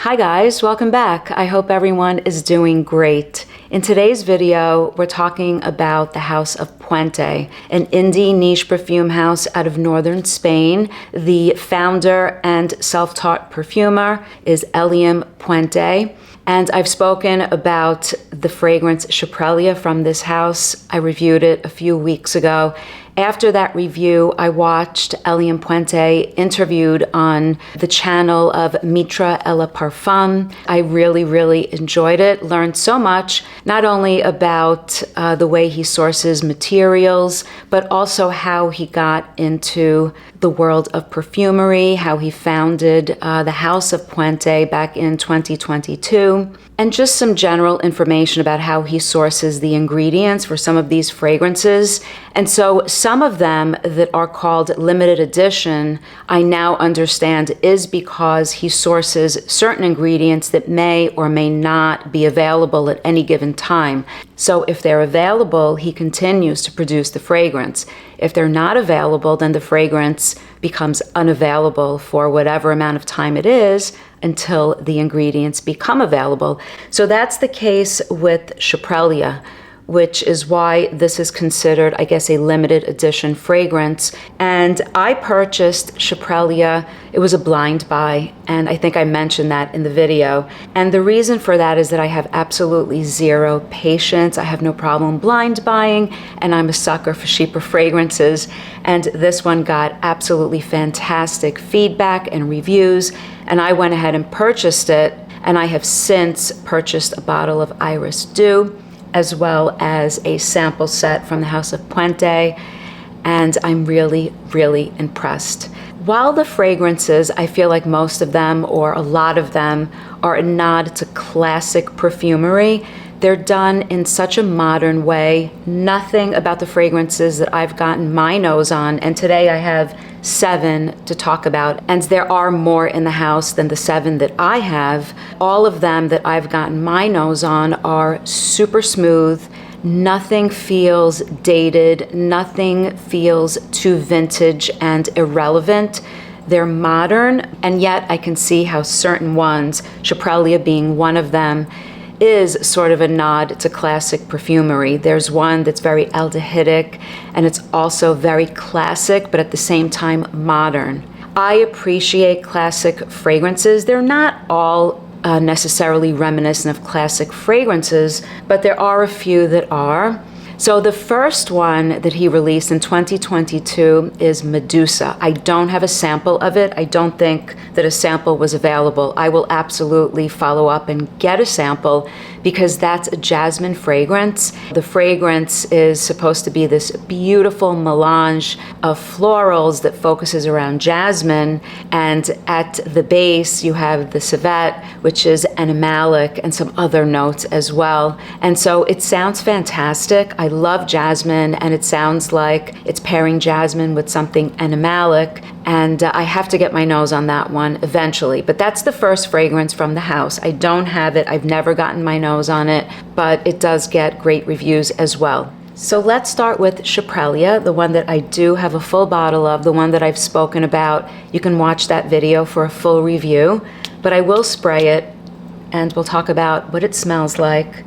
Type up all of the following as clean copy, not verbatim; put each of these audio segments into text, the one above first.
Hi guys, welcome back. I hope everyone is doing great. In today's video, we're talking about the House of Puente, an indie niche perfume house out of northern Spain. The founder and self-taught perfumer is Puente. And I've spoken about the fragrance Chyprelia from this house. I reviewed it a few weeks ago. After that review, I watched Puente interviewed on the channel of Mitra et le Parfum. I really enjoyed it, learned so much, not only about the way he sources materials, but also how he got into the world of perfumery, how he founded the House of Puente back in 2022, and just some general information about how he sources the ingredients for some of these fragrances. And so some of them that are called limited edition, I now understand is because he sources certain ingredients that may or may not be available at any given time. So if they're available, he continues to produce the fragrance. If they're not available, then the fragrance becomes unavailable for whatever amount of time it is until the ingredients become available. So that's the case with Chyprelia, which is why this is considered, I guess, a limited edition fragrance. And I purchased Chyprelia. It was a blind buy, and I think I mentioned that in the video. And the reason for that is that I have absolutely zero patience. I have no problem blind buying, and I'm a sucker for chypre fragrances. And this one got absolutely fantastic feedback and reviews, and I went ahead and purchased it. And I have since purchased a bottle of Iris Doux, as well as a sample set from the House of Puente, and I'm really impressed. While the fragrances, I feel like most of them, or a lot of them, are a nod to classic perfumery, they're done in such a modern way. Nothing about the fragrances that I've gotten my nose on, and today I have 7 to talk about, and there are more in the house than the 7 that I have. All of them that I've gotten my nose on are super smooth. Nothing feels dated, nothing feels too vintage and irrelevant. They're modern, and yet I can see how certain ones, Chyprelia being one of them, is sort of a nod to classic perfumery. There's one that's very aldehydic, and it's also very classic, but at the same time modern. I appreciate classic fragrances. They're not all necessarily reminiscent of classic fragrances, but there are a few that are. So the first one that he released in 2022 is Medusa. I don't have a sample of it. I don't think that a sample was available. I will absolutely follow up and get a sample because that's a jasmine fragrance. The fragrance is supposed to be this beautiful melange of florals that focuses around jasmine, and at the base you have the civet, which is animalic, and some other notes as well. And so it sounds fantastic. I love jasmine, and it sounds like it's pairing jasmine with something animalic, and I have to get my nose on that one eventually. But that's the first fragrance from the house. I don't have it. I've never gotten my nose on it, but it does get great reviews as well. So let's start with Chyprelia, the one that I do have a full bottle of, the one that I've spoken about. You can watch that video for a full review, but I will spray it and we'll talk about what it smells like.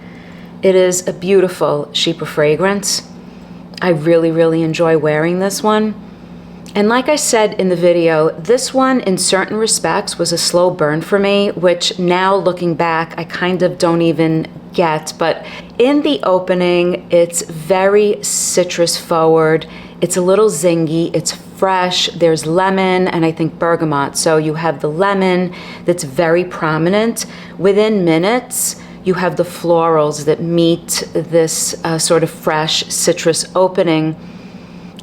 It is a beautiful chypre fragrance. I really enjoy wearing this one. And like I said in the video, this one in certain respects was a slow burn for me, which now looking back, I kind of don't even get. But in the opening, it's very citrus forward. It's a little zingy, it's fresh, there's lemon and I think bergamot. So you have the lemon that's very prominent. Within minutes, you have the florals that meet this sort of fresh citrus opening.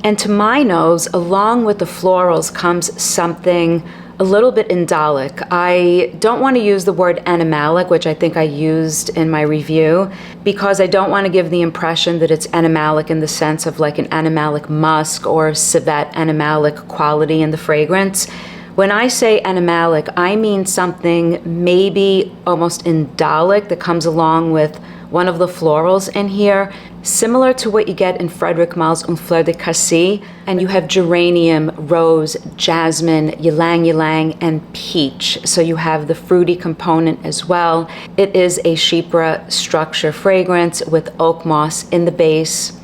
And to my nose, along with the florals comes something a little bit indolic. I don't want to use the word animalic, which I think I used in my review, because I don't want to give the impression that it's animalic in the sense of like an animalic musk or civet animalic quality in the fragrance. When I say animalic, I mean something maybe almost indolic that comes along with one of the florals in here, similar to what you get in Frederic Malle's Un Fleur de Cassis. And you have geranium, rose, jasmine, ylang ylang, and peach. So you have the fruity component as well. It is a chypre structure fragrance with oak moss in the base.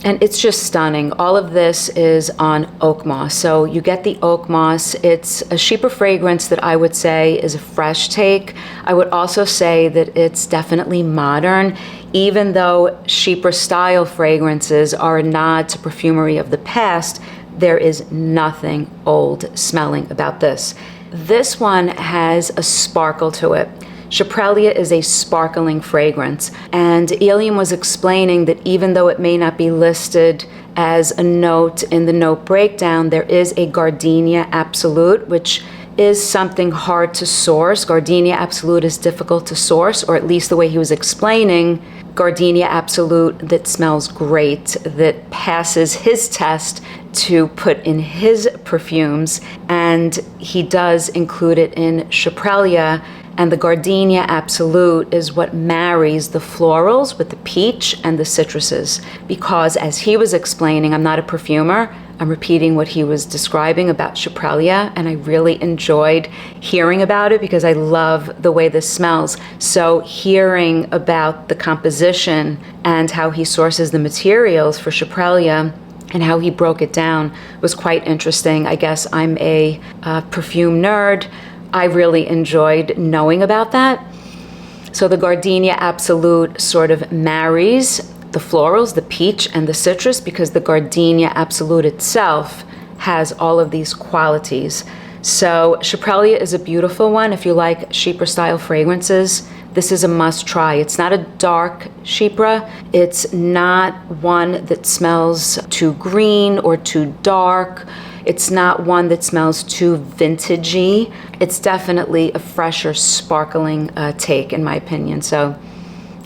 And it's just stunning. All of this is on oak moss. So you get the oak moss. It's a chypre fragrance that I would say is a fresh take. I would also say that it's definitely modern, even though chypre style fragrances are a nod to perfumery of the past. There is nothing old smelling about this. This one has a sparkle to it. Chyprelia is a sparkling fragrance, and Ilium was explaining that even though it may not be listed as a note in the note breakdown, there is a Gardenia Absolute, which is something hard to source. Gardenia Absolute is difficult to source, or at least the way he was explaining, Gardenia Absolute that smells great, that passes his test to put in his perfumes, and he does include it in Chyprelia. And the Gardenia Absolute is what marries the florals with the peach and the citruses. Because as he was explaining, I'm not a perfumer, I'm repeating what he was describing about Chyprelia, and I really enjoyed hearing about it because I love the way this smells. So hearing about the composition and how he sources the materials for Chyprelia and how he broke it down was quite interesting. I guess I'm a perfume nerd. I really enjoyed knowing about that. So the Gardenia Absolute sort of marries the florals, the peach and the citrus, because the Gardenia Absolute itself has all of these qualities. So Chyprelia is a beautiful one. If you like chypre style fragrances, this is a must try. It's not a dark chypre. It's not one that smells too green or too dark. It's not one that smells too vintagey. It's definitely a fresher, sparkling take, in my opinion. So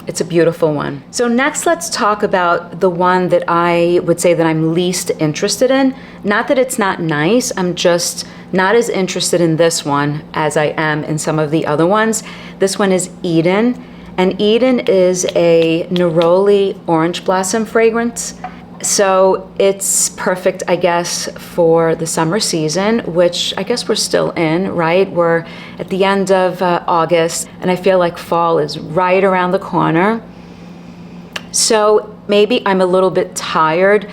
it's a beautiful one. So next, let's talk about the one that I would say that I'm least interested in. Not that it's not nice, I'm just not as interested in this one as I am in some of the other ones. This one is Eaden, and Eaden is a neroli orange blossom fragrance. So it's perfect, I guess, for the summer season, which I guess we're still in, right? We're at the end of August, and I feel like fall is right around the corner. So maybe I'm a little bit tired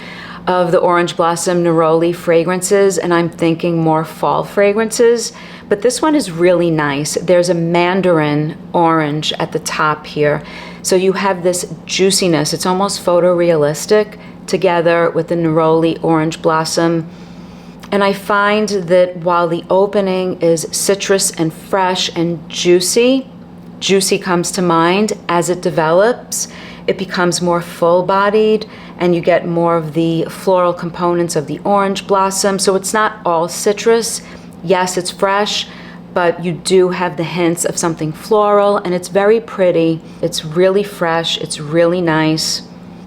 of the orange blossom neroli fragrances, and I'm thinking more fall fragrances. But this one is really nice. There's a mandarin orange at the top here. So you have this juiciness. It's almost photorealistic, together with the neroli orange blossom. And I find that while the opening is citrus and fresh and juicy comes to mind, as it develops, it becomes more full-bodied and you get more of the floral components of the orange blossom. So it's not all citrus. Yes, it's fresh, but you do have the hints of something floral, and it's very pretty. It's really fresh. It's really nice.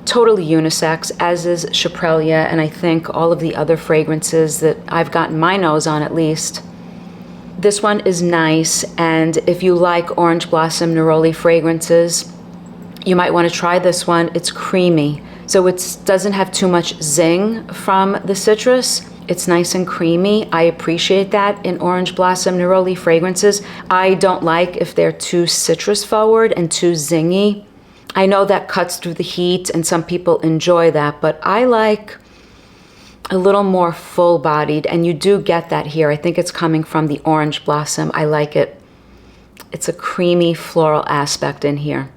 Totally unisex, as is Chyprelia, and I think all of the other fragrances that I've gotten my nose on, at least. This one is nice, and if you like orange blossom neroli fragrances, you might want to try this one. It's creamy, so it doesn't have too much zing from the citrus. It's nice and creamy. I appreciate that in orange blossom neroli fragrances. I don't like if they're too citrus forward and too zingy. I know that cuts through the heat and some people enjoy that, but I like a little more full-bodied, and you do get that here. I think it's coming from the orange blossom. I like it. It's a creamy floral aspect in here.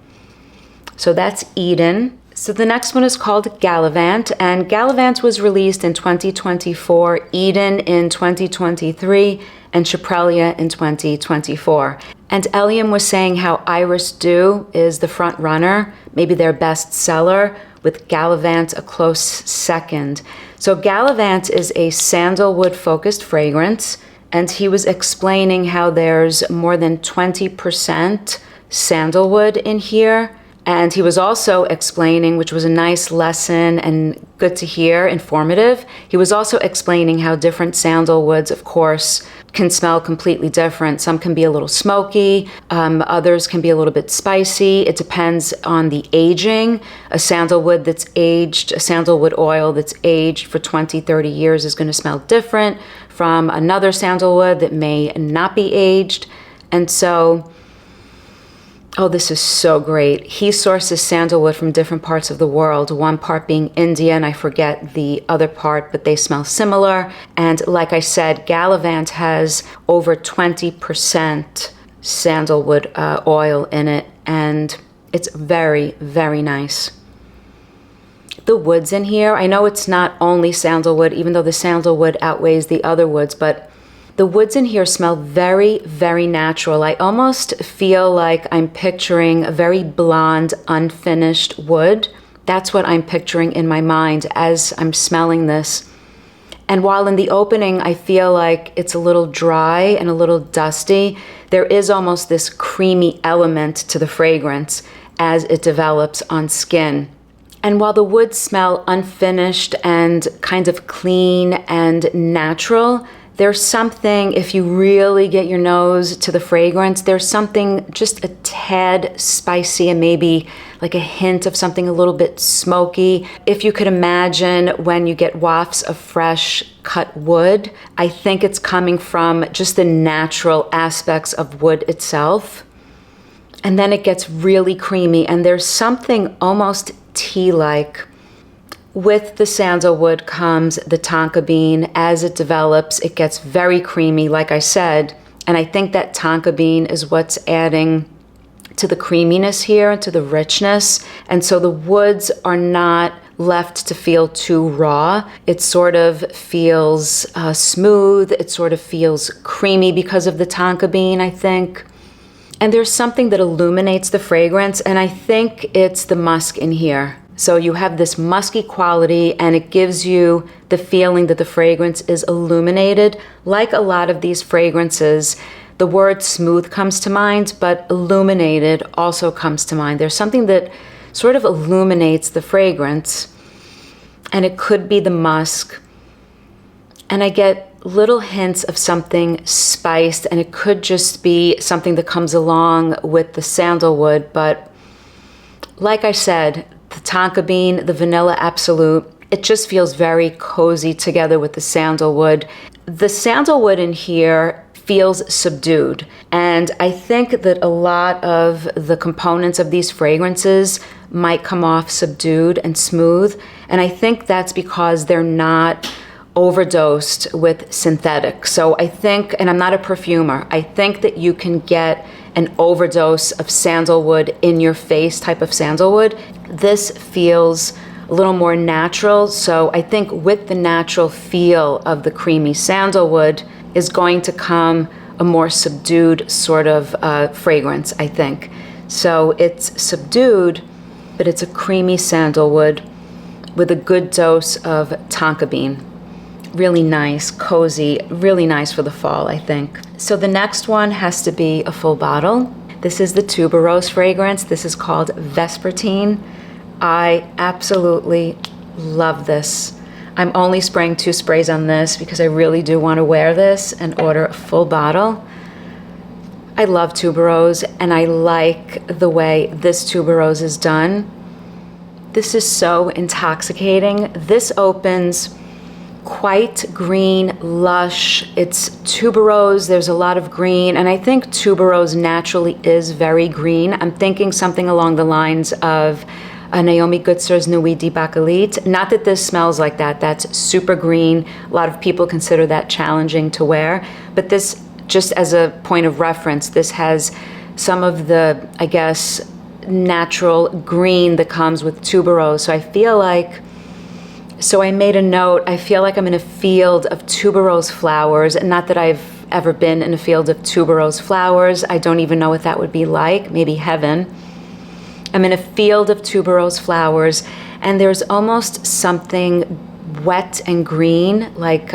So that's Eaden. So the next one is called Gallivant, and Gallivant was released in 2024, Eaden in 2023, and Chyprelia in 2024. And Eliam was saying how Iris Doux is the front runner, maybe their best seller, with Galavant a close second. So Galavant is a sandalwood focused fragrance, and he was explaining how there's more than 20% sandalwood in here. And he was also explaining, which was a nice lesson and good to hear, informative. He was also explaining how different sandalwoods, of course, can smell completely different. Some can be a little smoky, others can be a little bit spicy. It depends on the aging. A sandalwood that's aged, a sandalwood oil that's aged for 20, 30 years is going to smell different from another sandalwood that may not be aged. And so, oh, this is so great. He sources sandalwood from different parts of the world, one part being India, and I forget the other part, but they smell similar. And like I said, Gallivant has over 20% sandalwood oil in it, and it's very, very nice. The woods in here, I know it's not only sandalwood, even though the sandalwood outweighs the other woods, but the woods in here smell very, very natural. I almost feel like I'm picturing a very blonde, unfinished wood. That's what I'm picturing in my mind as I'm smelling this. And while in the opening, I feel like it's a little dry and a little dusty, there is almost this creamy element to the fragrance as it develops on skin. And while the woods smell unfinished and kind of clean and natural, there's something, if you really get your nose to the fragrance, there's something just a tad spicy and maybe like a hint of something a little bit smoky. If you could imagine when you get wafts of fresh cut wood, I think it's coming from just the natural aspects of wood itself. And then it gets really creamy, and there's something almost tea-like. With the sandalwood comes the tonka bean. As it develops, it gets very creamy, like I said. And I think that tonka bean is what's adding to the creaminess here, to the richness. And so the woods are not left to feel too raw. It sort of feels smooth. It sort of feels creamy because of the tonka bean, I think. And there's something that illuminates the fragrance, and I think it's the musk in here. So you have this musky quality, and it gives you the feeling that the fragrance is illuminated. Like a lot of these fragrances, the word smooth comes to mind, but illuminated also comes to mind. There's something that sort of illuminates the fragrance, and it could be the musk. And I get little hints of something spiced, and it could just be something that comes along with the sandalwood. But like I said, the tonka bean, the vanilla absolute, it just feels very cozy together with the sandalwood. The sandalwood in here feels subdued, and I think that a lot of the components of these fragrances might come off subdued and smooth, and I think that's because they're not overdosed with synthetics. So I think, and I'm not a perfumer, I think that you can get an overdose of sandalwood in your face type of sandalwood. This feels a little more natural. So I think with the natural feel of the creamy sandalwood is going to come a more subdued sort of fragrance, I think. So it's subdued, but it's a creamy sandalwood with a good dose of tonka bean. Really nice, cozy, really nice for the fall, I think. So the next one has to be a full bottle. This is the tuberose fragrance. This is called Vesperine. I absolutely love this. I'm only spraying 2 sprays on this because I really do want to wear this and order a full bottle. I love tuberose, and I like the way this tuberose is done. This is so intoxicating. This opens quite green, lush. It's tuberose. There's a lot of green, and I think tuberose naturally is very green. I'm thinking something along the lines of Naomi Gutzer's Nuit de Bakelit. Not that this smells like that. That's super green. A lot of people consider that challenging to wear, but this, just as a point of reference, this has some of the, I guess, natural green that comes with tuberose. So I feel like, so I made a note, I feel like I'm in a field of tuberose flowers, and not that I've ever been in a field of tuberose flowers. I don't even know what that would be like, maybe heaven. I'm in a field of tuberose flowers, and there's almost something wet and green, like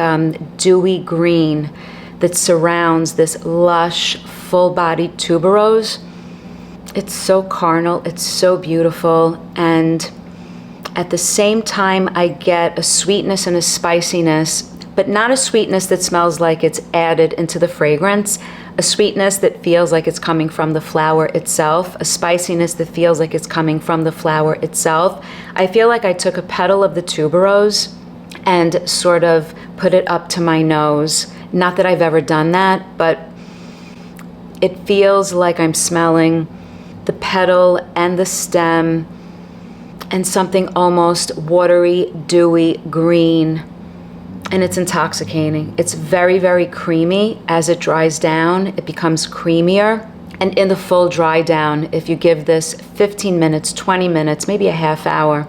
dewy green, that surrounds this lush, full-bodied tuberose. It's so carnal, it's so beautiful, and at the same time I get a sweetness and a spiciness, but not a sweetness that smells like it's added into the fragrance, a sweetness that feels like it's coming from the flower itself, a spiciness that feels like it's coming from the flower itself. I feel like I took a petal of the tuberose and sort of put it up to my nose. Not that I've ever done that, but it feels like I'm smelling the petal and the stem and something almost watery, dewy, green, and it's intoxicating. It's very, very creamy. As it dries down, it becomes creamier. And in the full dry down, if you give this 15 minutes, 20 minutes, maybe a half hour,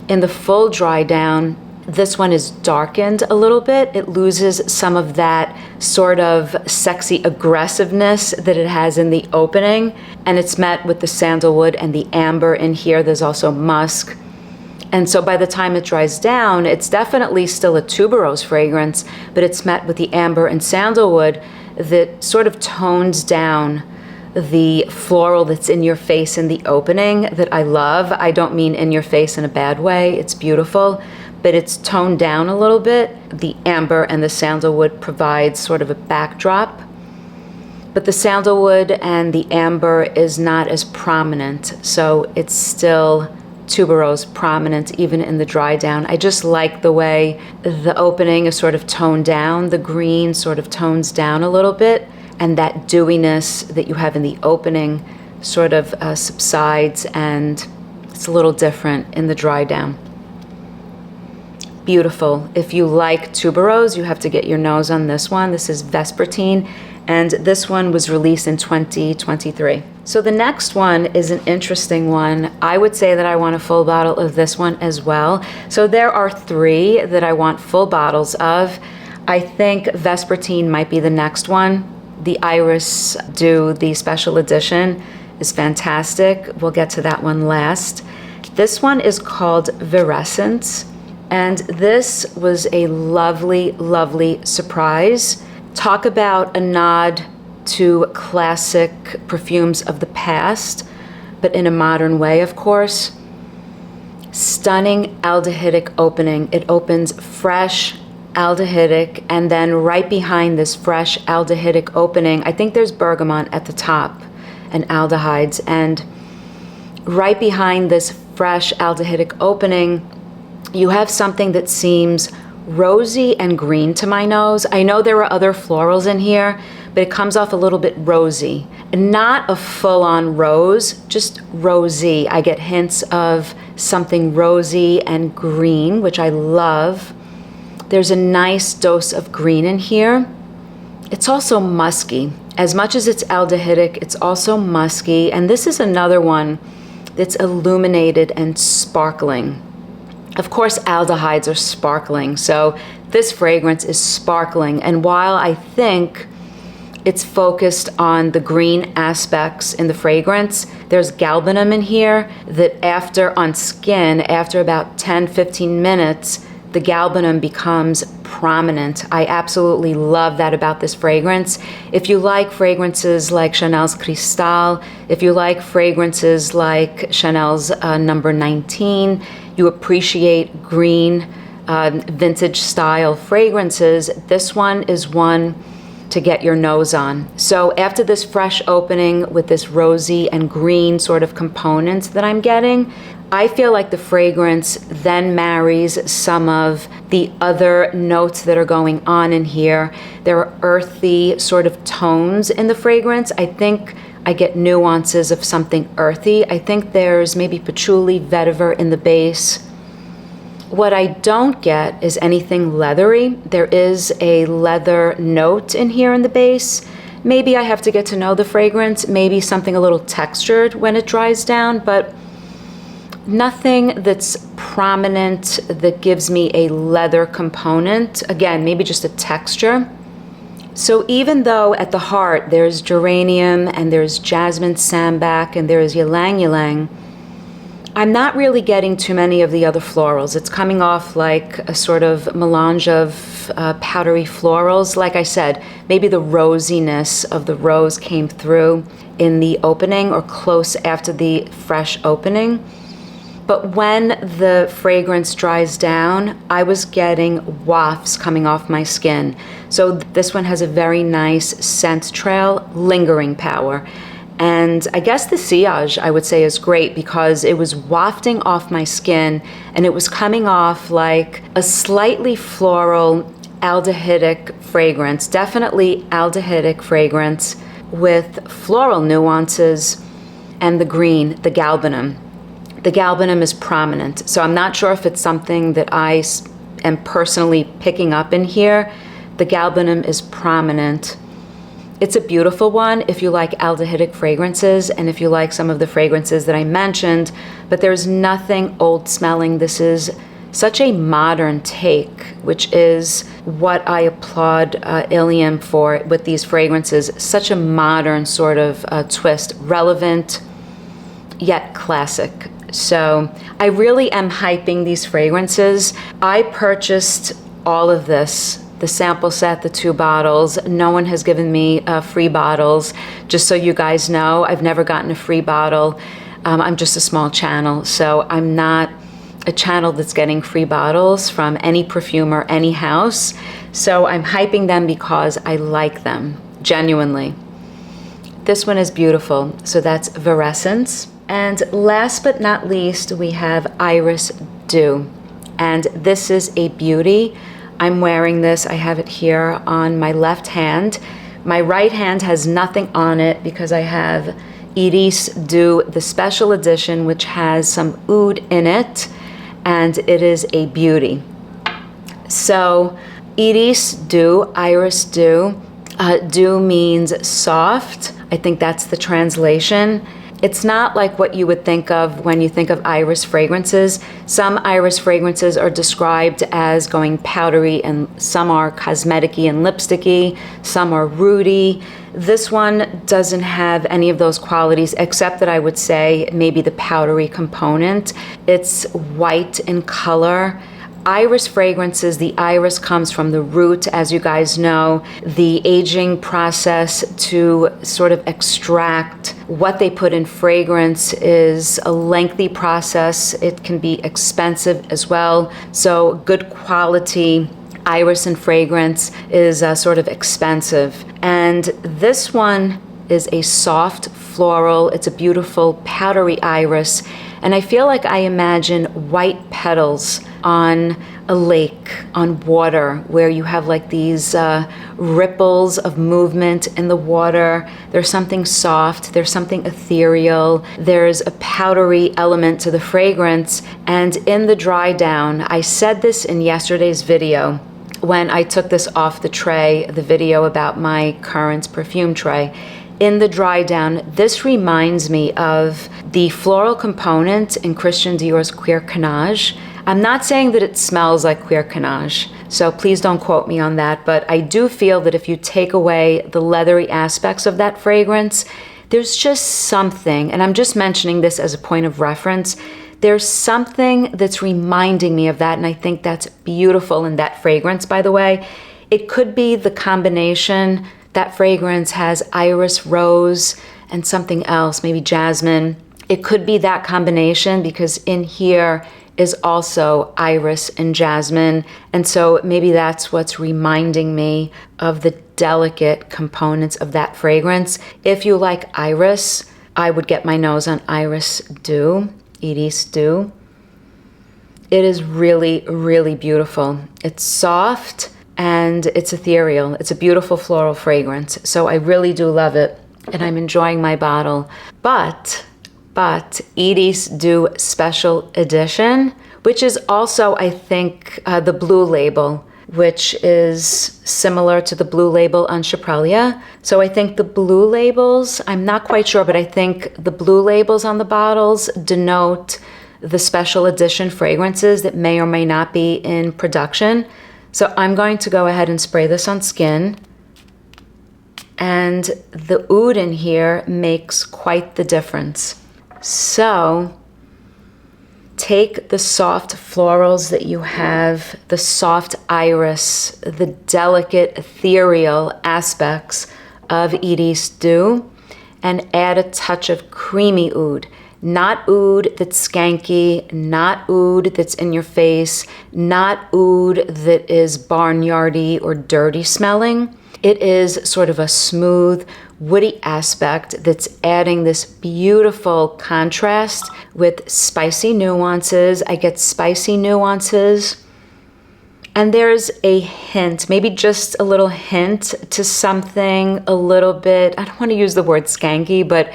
in the full dry down, this one is darkened a little bit. It loses some of that sort of sexy aggressiveness that it has in the opening, and it's met with the sandalwood and the amber in here. There's also musk. And so by the time it dries down, it's definitely still a tuberose fragrance, but it's met with the amber and sandalwood that sort of tones down the floral that's in your face in the opening that I love. I don't mean in your face in a bad way. It's beautiful, but it's toned down a little bit. The amber and the sandalwood provide sort of a backdrop, but the sandalwood and the amber is not as prominent, so it's still tuberose prominent even in the dry down. I just like the way the opening is sort of toned down. The green sort of tones down a little bit, and that dewiness that you have in the opening sort of subsides, and it's a little different in the dry down. Beautiful. If you like tuberose, you have to get your nose on this one. This is Vesperine, and this one was released in 2023. So the next one is an interesting one. I would say that I want a full bottle of this one as well. So there are 3 that I want full bottles of. I think Vesperine might be the next one. The Iris Doux, the special edition, is fantastic. We'll get to that one last. This one is called Virescence, and this was a lovely, lovely surprise. Talk about a nod to classic perfumes of the past, but in a modern way, of course. Stunning aldehydic opening. It opens fresh, aldehydic, and then right behind this fresh aldehydic opening, I think there's bergamot at the top and aldehydes, and right behind this fresh aldehydic opening, you have something that seems rosy and green to my nose. I know there are other florals in here, but it comes off a little bit rosy. Not a full-on rose, just rosy. I get hints of something rosy and green, which I love. There's a nice dose of green in here. It's also musky. As much as it's aldehydic, it's also musky. And this is another one that's illuminated and sparkling. Of course, aldehydes are sparkling, so this fragrance is sparkling. And while I think it's focused on the green aspects in the fragrance, there's galbanum in here that on skin, after about 10-15 minutes, the galbanum becomes prominent. I absolutely love that about this fragrance. If you like fragrances like Chanel's Cristal, if you like fragrances like Chanel's number 19, you appreciate green, vintage style fragrances, this one is one to get your nose on. So after this fresh opening with this rosy and green sort of components that I'm getting, I feel like the fragrance then marries some of the other notes that are going on in here. There are earthy sort of tones in the fragrance. I think I get nuances of something earthy. I think there's maybe patchouli, vetiver in the base. What I don't get is anything leathery. There is a leather note in here in the base. Maybe I have to get to know the fragrance, maybe something a little textured when it dries down, but nothing that's prominent that gives me a leather component. Again, maybe just a texture. So even though at the heart there's geranium and there's jasmine sambac and there's ylang ylang, I'm not really getting too many of the other florals. It's coming off like a sort of melange of powdery florals. Like I said, maybe the rosiness of the rose came through in the opening or close after the fresh opening. But when the fragrance dries down, I was getting wafts coming off my skin. So this one has a very nice scent trail, lingering power. And I guess the sillage, I would say, is great because it was wafting off my skin and it was coming off like a slightly floral aldehydic fragrance, definitely aldehydic fragrance with floral nuances and the green, the galbanum. The galbanum is prominent, so I'm not sure if it's something that I am personally picking up in here. The galbanum is prominent. It's a beautiful one if you like aldehydic fragrances and if you like some of the fragrances that I mentioned, but there's nothing old smelling. This is such a modern take, which is what I applaud Ilium for with these fragrances. Such a modern sort of twist, relevant yet classic. So I really am hyping these fragrances. I purchased all of this, the sample set, the 2 bottles. No one has given me free bottles. Just so you guys know, I've never gotten a free bottle. I'm just a small channel, so I'm not a channel that's getting free bottles from any perfumer, any house. So I'm hyping them because I like them, genuinely. This one is beautiful. So that's Virescence. And last but not least, we have Iris Doux. And this is a beauty. I'm wearing this. I have it here on my left hand. My right hand has nothing on it because I have Iris Doux, the special edition, which has some oud in it. And it is a beauty. So Iris Doux, Doux means soft. I think that's the translation. It's not like what you would think of when you think of iris fragrances. Some iris fragrances are described as going powdery and some are cosmetic-y and lipsticky, some are rooty. This one doesn't have any of those qualities except that I would say maybe the powdery component. It's white in color. Iris fragrances, the iris comes from the root, as you guys know. The aging process to sort of extract what they put in fragrance is a lengthy process. It can be expensive as well. So good quality iris and fragrance is sort of expensive. And this one is a soft floral. It's a beautiful powdery iris. And I feel like I imagine white petals on a lake, on water, where you have like these ripples of movement in the water. There's something soft, there's something ethereal, there's a powdery element to the fragrance. And in the dry down, I said this in yesterday's video, when I took this off the tray, the video about my current perfume tray. In the dry down, this reminds me of the floral component in Christian Dior's Cuir Canage. I'm not saying that it smells like Cuir Canage, so please don't quote me on that, but I do feel that if you take away the leathery aspects of that fragrance, there's just something, and I'm just mentioning this as a point of reference, there's something that's reminding me of that, and I think that's beautiful in that fragrance, by the way. It could be the combination. That fragrance has iris, rose, and something else, maybe jasmine. It could be that combination because in here is also iris and jasmine. And so maybe that's what's reminding me of the delicate components of that fragrance. If you like iris, I would get my nose on Iris Doux, Iris Doux. It is really, really beautiful. It's soft and it's ethereal. It's a beautiful floral fragrance. So I really do love it and I'm enjoying my bottle. But Iris Doux Special Edition, which is also, I think, the blue label, which is similar to the blue label on Chyprelia. So I think the blue labels, I'm not quite sure, but I think the blue labels on the bottles denote the special edition fragrances that may or may not be in production. So I'm going to go ahead and spray this on skin. And the oud in here makes quite the difference. So Take the soft florals that you have, the soft iris, the delicate ethereal aspects of Iris Doux, and add a touch of creamy oud. Not oud that's skanky, not oud that's in your face, not oud that is barnyardy or dirty smelling. It is sort of a smooth, woody aspect that's adding this beautiful contrast with spicy nuances. I get spicy nuances. And there's a hint, maybe just a little hint to something a little bit, I don't want to use the word skanky, but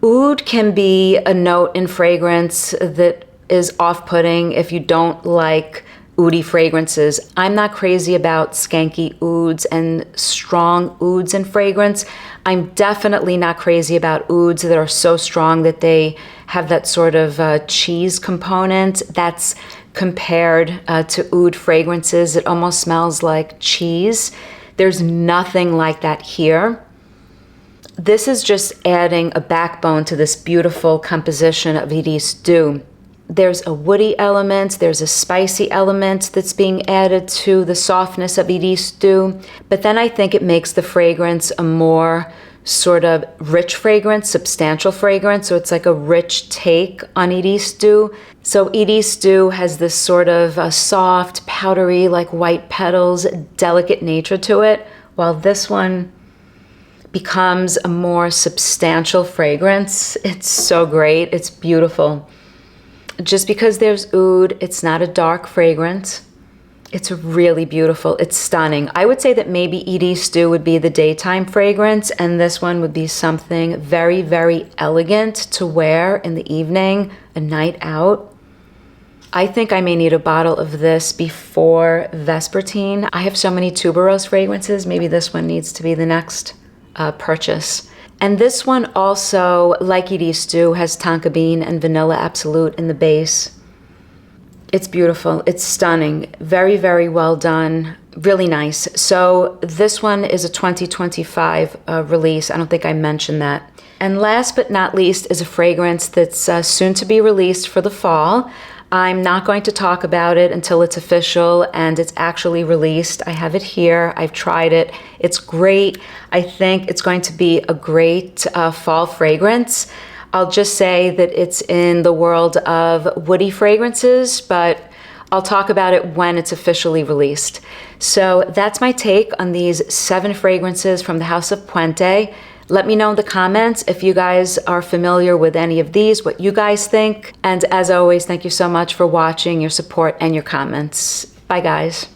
oud can be a note in fragrance that is off-putting if you don't like oudy fragrances. I'm not crazy about skanky ouds and strong ouds in fragrance. I'm definitely not crazy about ouds that are so strong that they have that sort of cheese component that's compared to oud fragrances. It almost smells like cheese. There's nothing like that here. This is just adding a backbone to this beautiful composition of Iris Doux. There's a woody element, there's a spicy element that's being added to the softness of Iris Doux, but then I think it makes the fragrance a more sort of rich fragrance, substantial fragrance, so it's like a rich take on Iris Doux. So Iris Doux has this sort of soft, powdery, like white petals, delicate nature to it, while this one becomes a more substantial fragrance. It's so great, it's beautiful. Just because there's oud, it's not a dark fragrance. It's really beautiful. It's stunning. I would say that maybe Iris Doux would be the daytime fragrance, and this one would be something very, very elegant to wear in the evening, a night out. I think I may need a bottle of this before Vesperine. I have so many tuberose fragrances. Maybe this one needs to be the next purchase. And this one also, like Iris Doux, has tonka bean and vanilla absolute in the base. It's beautiful. It's stunning. Very, very well done. Really nice. So this one is a 2025 release. I don't think I mentioned that. And last but not least is a fragrance that's soon to be released for the fall. I'm not going to talk about it until it's official and it's actually released. I have it here. I've tried it. It's great. I think it's going to be a great fall fragrance. I'll just say that it's in the world of woody fragrances, but I'll talk about it when it's officially released. So that's my take on these 7 fragrances from the House of Puente. Let me know in the comments if you guys are familiar with any of these, what you guys think. And as always, thank you so much for watching, your support, and your comments. Bye, guys.